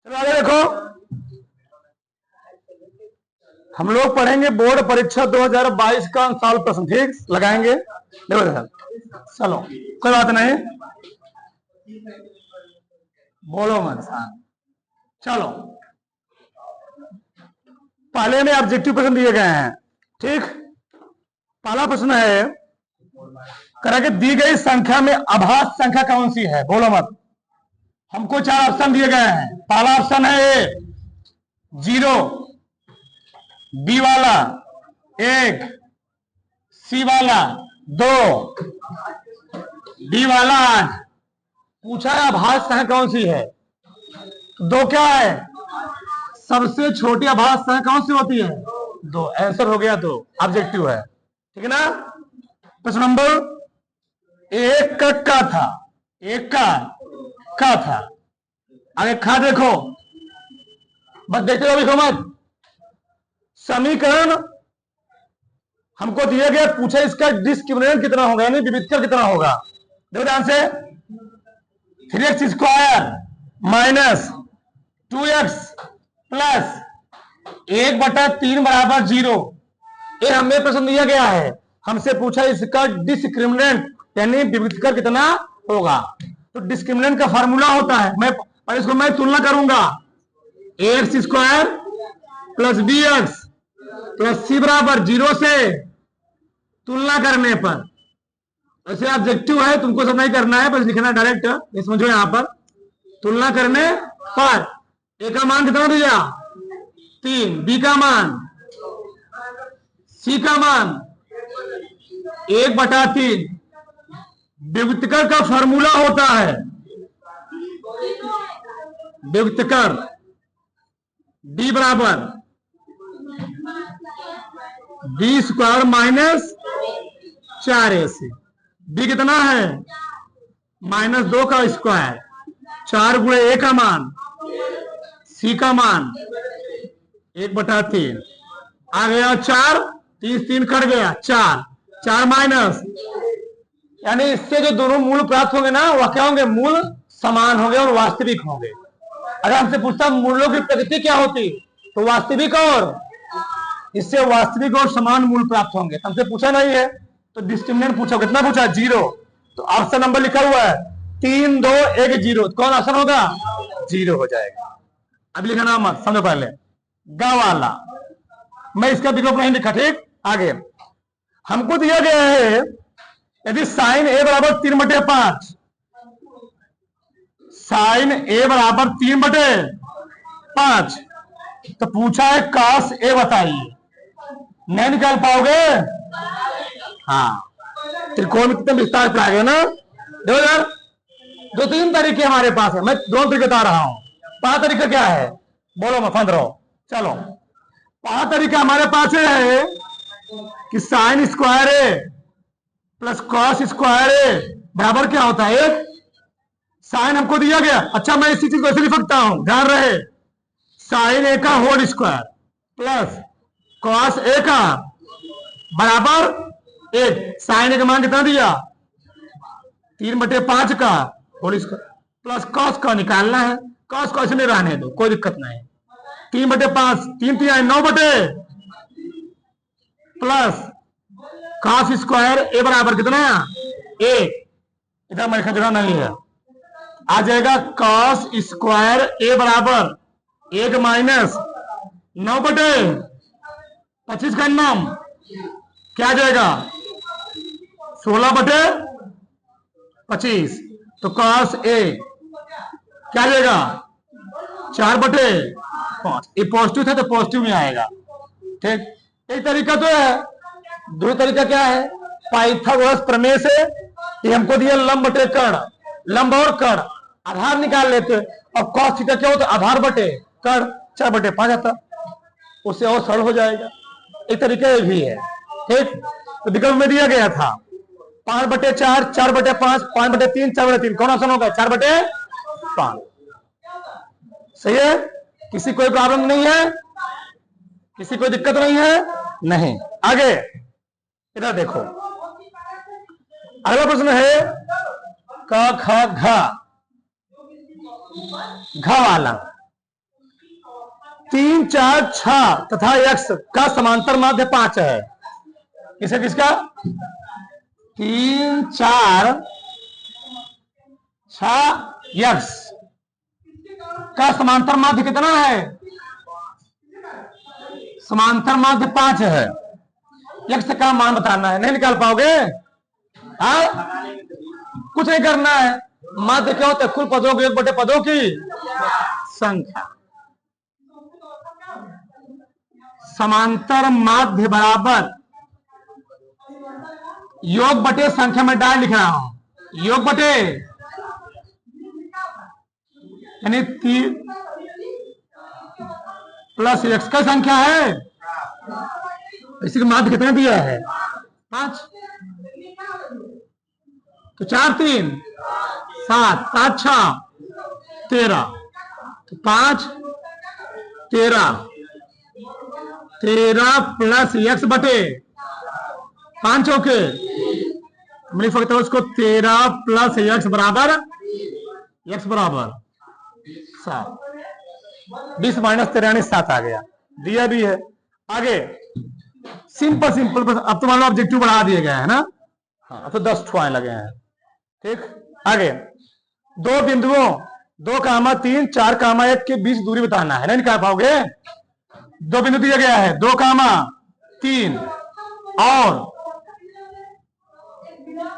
आगे देखो, हम लोग पढ़ेंगे बोर्ड परीक्षा 2022 का सॉल्व प्रश्न, ठीक लगाएंगे। देखो देखो, चलो कोई बात नहीं, बोलो मत। चलो पहले में ऑब्जेक्टिव प्रश्न दिए गए हैं, ठीक। पहला प्रश्न है, करा कि दी गई संख्या में अभाज्य संख्या कौन सी है, बोलो मत। हमको 4 ऑप्शन दिए गए हैं। पहला ऑप्शन है ए 0, बी वाला 1, सी वाला 2, डी वाला 8। पूछा है अभाज्य संख्या कौन सी है। दो क्या है, सबसे छोटी अभाज्य संख्या कौन सी होती है, 2। आंसर हो गया, तो ऑब्जेक्टिव है, ठीक है ना। प्रश्न नंबर 1 का था, 1 का था। आगे खा देखो, बस देखते रहो, लिखो मत। समीकरण हमको दिया गया, पूछा इसका डिस्क्रिमिनेंट कितना होगा, यानी विविधकर कितना होगा। देखो ध्यान से, 3x square minus 2x plus 1/3 बराबर 0। ये हमें प्रश्न दिया गया है, हमसे पूछा इसका डिस्क्रिमिनेंट यानी विविधकर कितना होगा। तो डिस्क्रिमिनेंट का फार्मूला होता है, इसको मैं तुलना करूंगा, ax square plus bx plus c बराबर 0 से तुलना करने पर। ऐसे ऑब्जेक्टिव है, तुमको सब नहीं करना है, बस लिखना डायरेक्ट, ये समझो। यहां पर तुलना करने पर a का मान कितना दिया 3, b का मान, c का मान 1/3। विविधकर का फॉर्मूला होता है, विविधकर d बराबर b square minus 4ac। b कितना है -2 का स्क्वायर, 4 गुणे a का मान, c का मान 1/3। आ गया 4, 3 कट गया, 4 माइनस, यानी इससे जो दोनों मूल प्राप्त होंगे ना, वह क्या होंगे, मूल समान होंगे और वास्तविक होंगे। अगर हमसे पूछता मूलों की प्रकृति क्या होती, तो वास्तविक और, इससे वास्तविक और समान मूल प्राप्त होंगे। हमसे पूछा नहीं है, तो डिस्क्रिमिनेंट पूछा, कितना पूछा 0। तो ऑप्शन नंबर लिखा हुआ है 3, 2, 1, 0, कौन ऑप्शन होगा, 0 हो जाएगा। अब लिखना मत, समझो पहले गा वाला, मैं इसका विकल्प नहीं लिखा, ठीक। आगे हमको दिया गया है, यदि साइन a बराबर 3/5, साइन a बराबर 3/5, तो पूछा है cos a बताइए। नहीं निकाल पाओगे, हाँ, त्रिकोण कितने विस्तार पे आ गए ना। देखो यार, 2-3 तरीके हमारे पास है, मैं 2 तरीके बता रहा हूं। पहला तरीका क्या है, बोलो, मैं फंद रहा हूं। चलो, पहला तरीका हमारे पास है कि साइन स्क्वायर ए प्लस कॉस स्क्वायर ए बराबर क्या होता है 1। साइन हमको दिया गया, अच्छा मैं इसी चीज को ऐसे लिख सकता हूं, ध्यान रहे, साइन ए का whole square plus cos A का बराबर 1। साइन ए का मान कितना दिया 3/5 का होल स्क्वायर प्लस कॉस का निकालना है, कॉस को ऐसे नहीं रहने दो, कोई दिक्कत नहीं। 3/5, 3 9 प्लस कॉस स्क्वायर ए बराबर कितना 1। इधर मैं खजरा नहीं है, आ जाएगा कॉस स्क्वायर ए बराबर 1 माइनस 9/25 का नाम क्या आ जाएगा 16/25। तो कॉस ए क्या आ जाएगा 4/5। ये पॉजिटिव था तो पॉजिटिव में आएगा, ठीक। एक तरीका तो है, दूसरा तरीका क्या है, पाइथागोरस प्रमेय से ये हमको दिया लंब बटे कर्ण, लंब और कर्ण, आधार निकाल लेते, और कॉस थीटा क्या होता है आधार बटे कर्ण, 4/5 आता, उससे और सरल हो जाएगा। एक तरीका ये भी है, ठीक। तो विकल्प में दिया गया था 5/4, 4/5, 5/3, 4/3, कौन ऑप्शन होगा 4/5। सही है, किसी कोई प्रॉब्लम नहीं है, किसी कोई दिक्कत नहीं है, नहीं। आगे इधर देखो, अगला प्रश्न है क ख घ, घ वाला। 3 4 6 तथा x का समांतर माध्य 5 है। किसे किसका? 3 4 6 x का समांतर माध्य कितना है? समांतर माध्य 5 है। x का मान बताना है। नहीं निकाल पाओगे? कुछ नहीं करना है। माध्य क्या होता है? कुल पदों के योग बटे पदों की संख्या। समांतर माध्य बराबर योग बटे संख्या में डाल लिख रहा हूं। योग बटे यानी 3 प्लस x का संख्या है। इसी का माध्य कितना दिया है? 5। तो 4 3 7 7 6 13। तो 5 13 प्लस x बटे 5 चौके हम लिख सकते हैं उसको 13 प्लस x बराबर 7। 20 माइनस 13 यानी 7 आ गया। दिया भी है। आगे सिंपल सिंपल। अब तो मान लो ऑब्जेक्टिव बढ़ा दिए गए हैं ना। हाँ, अब तो 10 ठुआए लगे हैं। ठीक। आगे दो बिंदुओं 2 कामा 3 4 कामा 1 के बीच दूरी बताना है। नहीं निकाल पाओगे? दो बिंदु दिया गया है 2 कामा 3 और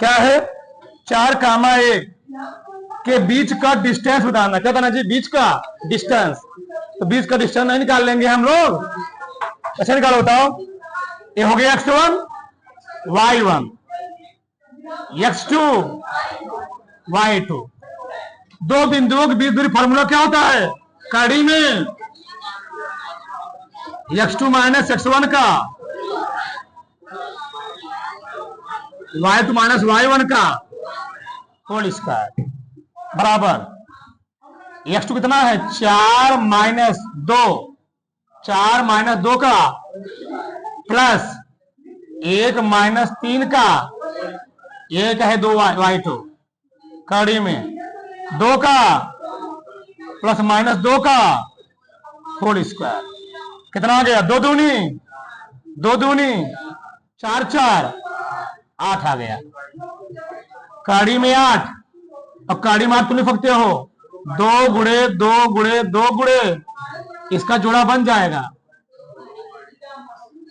क्या है 4 कामा 1 के बीच का डिस्टेंस बताना। क्या बताना जी? बीच का डिस्टेंस। तो बीच का डिस्टेंस नहीं निकाल लेंगे हम लोग। अच्छा निकालो, बताओ। ये हो गया x1 y1 x2 y2। दो बिंदुओं के बीच दूरी फॉर्मूला क्या होता है? कड़ी में x2 माइनस x1 का y2 माइनस y1 का होल स्क्वायर बराबर x2 कितना है? 4 माइनस 2 4 माइनस 2 का प्लस 1 माइनस 3 का 1 है 2 y2 कड़ी में 2 का प्लस माइनस 2 का होल स्क्वायर। कितना आ गया? 2 दूनी 4 4 8 आ गया। कड़ी में 8। अब कड़ी में 8 तुम लिख सकते हो 2 गुणे 2 गुणे 2 गुणे इसका जोड़ा बन जाएगा।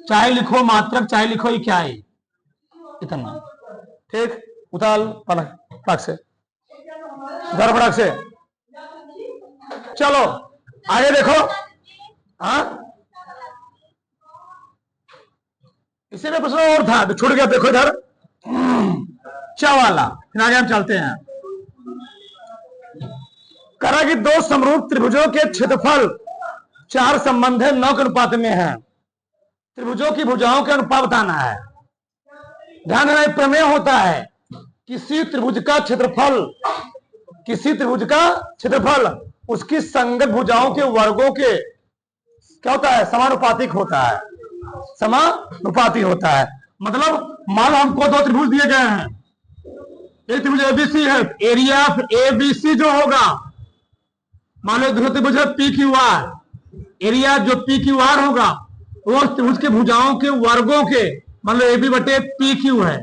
चाहे लिखो मात्रक चाहे लिखो इकाई। इतना ठीक। उतार पलक से उधर फटाक से। चलो आगे देखो। हाँ इसी में प्रश्न और था तो छूट गया। देखो इधर चा वाला। फिर आगे हम चलते हैं। करा कि 2 समरूप त्रिभुजों के क्षेत्रफल 4 संबंध है 9 के अनुपात में है। त्रिभुजों की भुजाओं के अनुपात बताना है। ध्यान देना, एक प्रमेय होता है। किसी त्रिभुज का क्षेत्रफल उसकी संगत भुजाओं के वर्गों के क्या होता है? समानुपातिक होता है। समानुपाती होता है। मतलब मान लो हमको 2 त्रिभुज दिए गए हैं। एक त्रिभुज एबीसी है। एरिया ऑफ एबीसी जो होगा, मान लो दूसरा त्रिभुज है PQR। एरिया जो PQR होगा वो त्रिभुज के भुजाओं के वर्गों के मान लो AB बटे PQ है।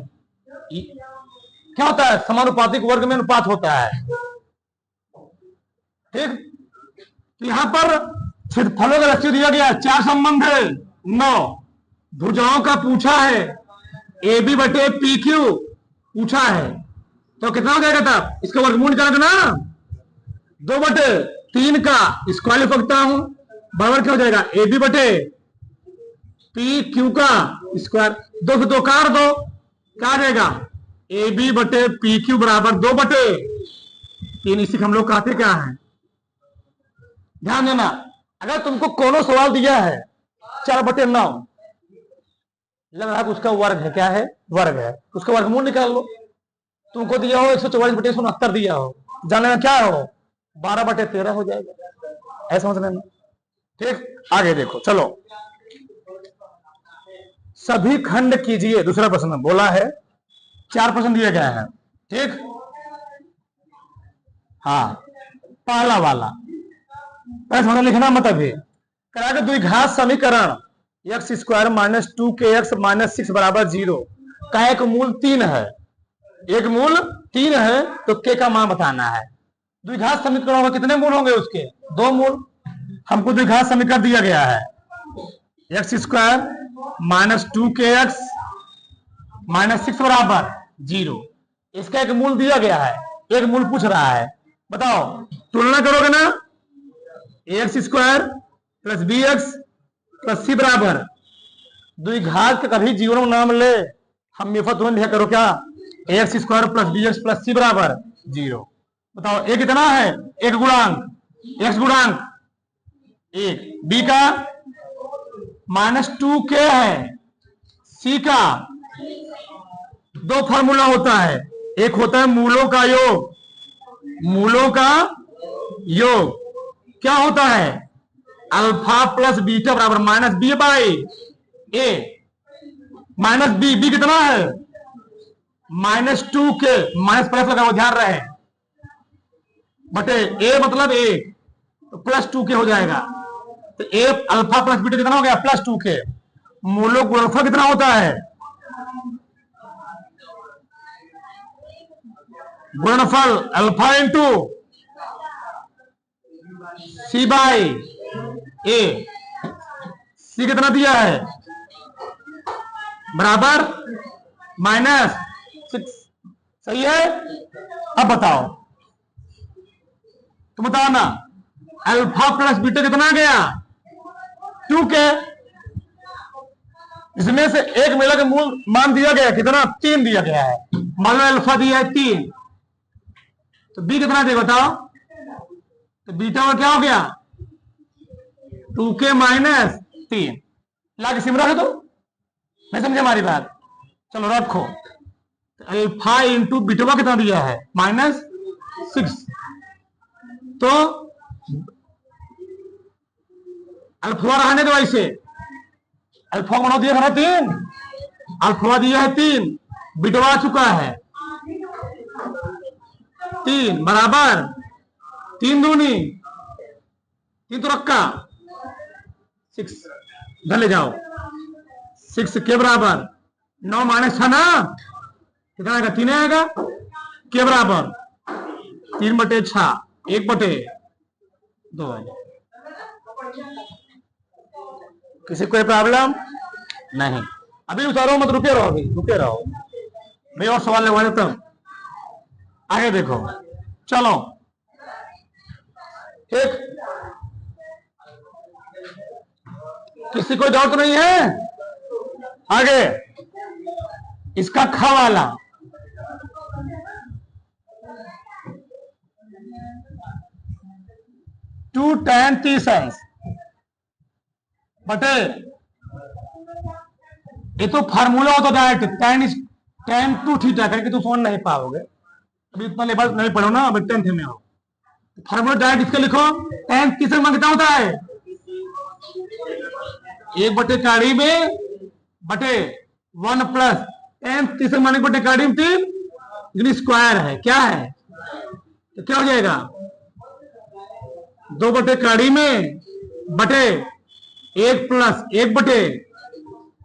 क्या होता है? समानुपातिक वर्ग में अनुपात होता है। ठीक। तो यहां पर क्षेत्रफलों का लक्ष्य दिया गया 4 संबंध है 9। भुजाओं का पूछा है AB बटे PQ पूछा है। तो कितना हो जाएगा? तब इसका वर्गमूल निकाल ना 2 बटे 3 का स्क्वायर लिख सकता हूं। बराबर क्या हो जाएगा? AB बटे PQ का स्क्वायर। 2 से 2 काट दो, क्या आ जाएगा? AB बटे PQ बराबर 2 बटे 3। इसी हम लोग कहते क्या है? ध्यान देना, अगर तुमको कोनो सवाल दिया है 4 बटे 9 लग रहा है उसका वर्ग है। क्या है? वर्ग है। उसका वर्गमूल निकाल लो। तुमको दिया हो 144 बटे 169 दिया हो, जानने में क्या हो? 12 बटे 13 हो जाएगा। ऐसा समझ लेना। ठीक। आगे देखो। चलो सभी खंड कीजिए। दूसरा प्रश्न बोला है 4 प्रश्न दिए गए हैं। ठीक। हाँ पहला वाला पहले लिखना मत अभी। करा के द्विघात समीकरण x square minus 2kx minus 6 बराबर 0 का एक मूल 3 है, एक मूल 3 है, तो के का मान बताना है। द्विघात समीकरण होगा, कितने मूल होंगे उसके? 2 मूल। हमको द्विघात समीकरण दिया गया है x square minus 2kx minus 6 बराबर 0, इसका एक मूल दिया गया है, एक मूल पूछ रहा है। बताओ, तुलना करोगे ना, X square plus B X plus C बराबर, द्विघात का कभी जीवन में नाम ले, हम तुरंत लिखा करो क्या, X square plus B X plus C बराबर 0। बताओ ए कितना है? एक गुणांक, एक्स गुणांक 1, बी का माइनस 2k है, सी का 2 फॉर्मूला होता है, एक होता है मूलों का योग, मूलों का योग क्या होता है? अल्फा प्लस बीटा बराबर minus B by A, minus B, B कितना है? माइनस 2k, माइनस प्लस लगा, ध्यान रहे, बटे ए मतलब 1, तो प्लस 2k हो जाएगा। तो ए अल्फा प्लस बीटा कितना हो गया? Plus 2k। मूलों गुणनफल कितना होता है? गुणनफल अल्फा इंटू सी बाई ए, सी कितना दिया है? बराबर माइनस 6, सही है। अब बताओ, तुम बताओ ना, अल्फा प्लस बीटा कितना गया? 2k। इसमें से एक मिला के मूल मान दिया गया कितना? 3 दिया गया है, मान लो अल्फा दिया है 3, तो बी कितना दे बताओ? तो बीटा में क्या हो गया? 2k minus 3। लाके सिम रखो, तो नहीं समझे हमारी बात? चलो रखो। तो अल्फा इंटू बीटा कितना दिया है? माइनस 6। तो अल्फा रहने दो ऐसे, अल्फा बना दिया था 3, अल्फा दिया है 3, बिटवा चुका है 3 बराबर 3 दूनी 3 तो रखा 6, इधर ले जाओ, 6 के बराबर 9 माइनस 6 ना, कितना आएगा? 3 आएगा। के बराबर 3 बटे 6, 1 बटे 2। किसी कोई प्रॉब्लम नहीं? अभी उतारो मत, रुके रहो, अभी रुके रहो भाई, और सवाल लगवाए तब आगे देखो। चलो एक, किसी को डाउट नहीं है? आगे इसका खा वाला, टू tan तीसंस बटे, ये तो फार्मूला होता डायरेक्ट, tan 2 थीटा करके तो समझ नहीं पाओगे, अभी इतना लेवल नहीं पढ़ो ना, अभी 10th में हो। फार्मूला डायरेक्ट इसका लिखो, tan तीसरा मान कितना होता है? 1 बटे काड़ी में बटे 1 प्लस tan तीसरा मान बटे काड़ी में 3 स्क्वायर है, क्या है? तो क्या हो जाएगा? 2 बटे काड़ी में बटे 1 प्लस 1 बटे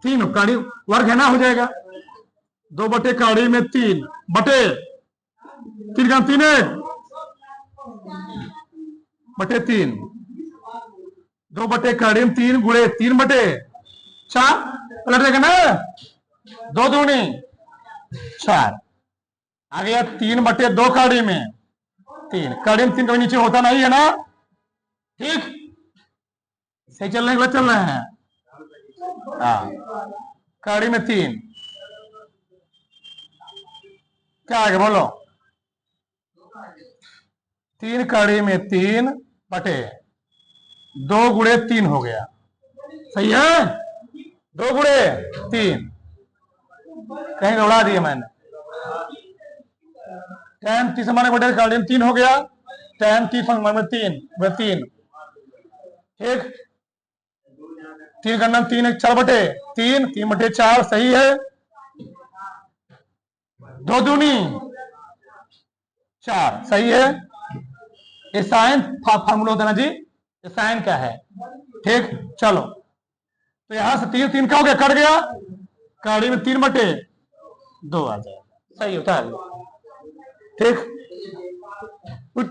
3, काड़ी वर्ग है ना, हो जाएगा 2 बटे काड़ी में 3 बटे 3 का 3 है बटे 3, 2 बटे काड़ी में 3 गुणे 3 बटे 4, पलट देगा ना, 2 दूनी 4 आ गया, 3 बटे 2 काड़ी में 3, काड़ी में 3 कभी नीचे होता नहीं है ना, ठीक? सही चलने के लिए चल रहे हैं। हाँ, काड़ी में 3 क्या आएगा बोलो? 3 काड़ी में 3 बटे 2 गुणे 3 हो गया, सही है? 2 गुणे 3 कहीं उड़ा दिया मैंने, tan 30 माने बटे काड़ी में 3 हो गया, tan 30 माने 3 3, ठीक? 3 का नाम 3 4 बटे 3, 3 बटे 4 सही है, 2 दूनी 4 सही है। ये साइन फार्मूला होता है ना जी, ये साइन क्या है? ठीक, चलो तो यहां से 3 3 का हो गया, कट गया, कड़ी में 3/2 आ जाए, सही होता है। ठीक,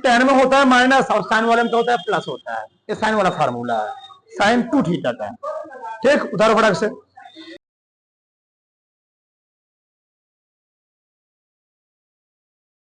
tan में होता है माइनस और साइन वाले में तो होता है प्लस होता है, ये साइन वाला फार्मूला है, sin 2 थीटा का। ठीक, उधार फटक से